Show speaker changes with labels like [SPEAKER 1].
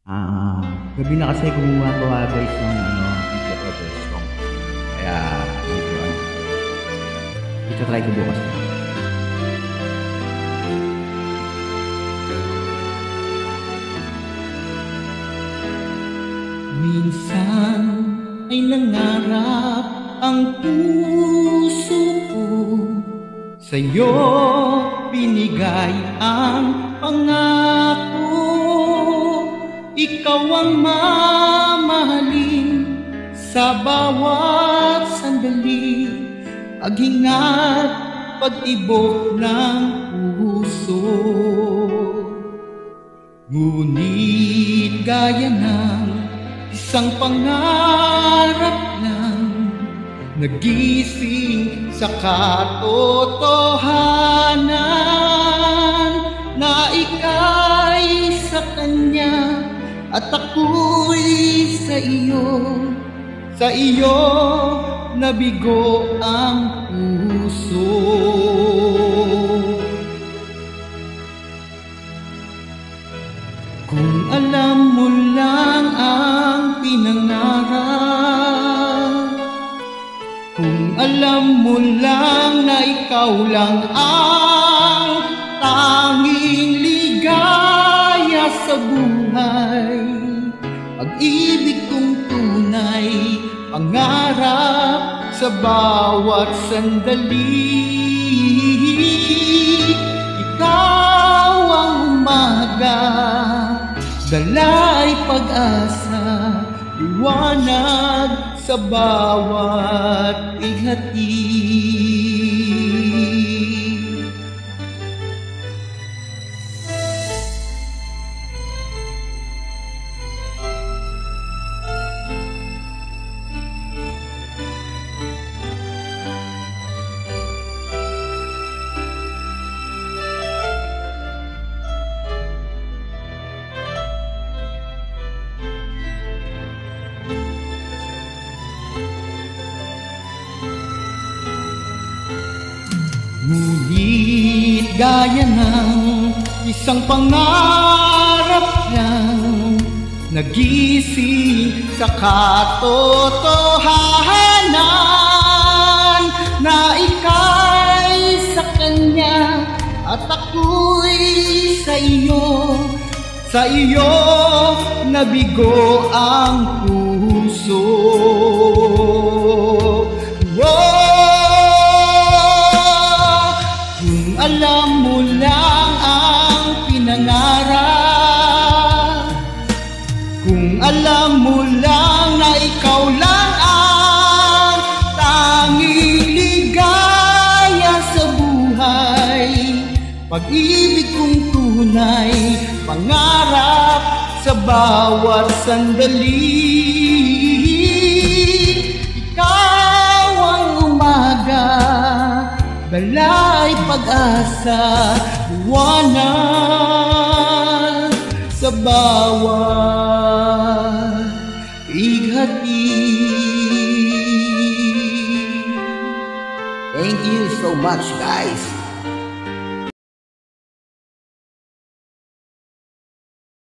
[SPEAKER 1] Gabi na kasi gumagawa guys ng video cover song. Kaya medyo ita-try ko bukas.
[SPEAKER 2] Minsan ay nangarap ang puso ko, sa'yo binigay ang pangako. Ikaw ang mamahalin sa bawat sandali, pag-ingat, pag-ibok ng puso. Ngunit gaya ng isang pangarap lang, nagising sa katotohanan na ika'y sa kanya at ako'y sa iyo nabigo ang puso. Kung alam mo lang ang pinangarap, kung alam mo lang na ikaw lang ang tanging ligaya sa buhay, pag-ibig kong tunay, pangarap sa bawat sandali. Ikaw ang umaga, dala'y pag-asa, liwanag sa bawat ighati. Ngunit gaya ng isang pangarap lang, nagising sa katotohanan na ika'y sa kanya at ako'y sa iyo nabigo ang puso. Alam mo lang ang pinangarap, kung alam mo lang na ikaw lang ang tanging ligaya sa buhay, pag-ibig kong tunay, pangarap sa bawat sandali. Ikaw ang umaga, dala'y pag-asa, liwanag sa bawat ighati.
[SPEAKER 1] Thank you so much guys.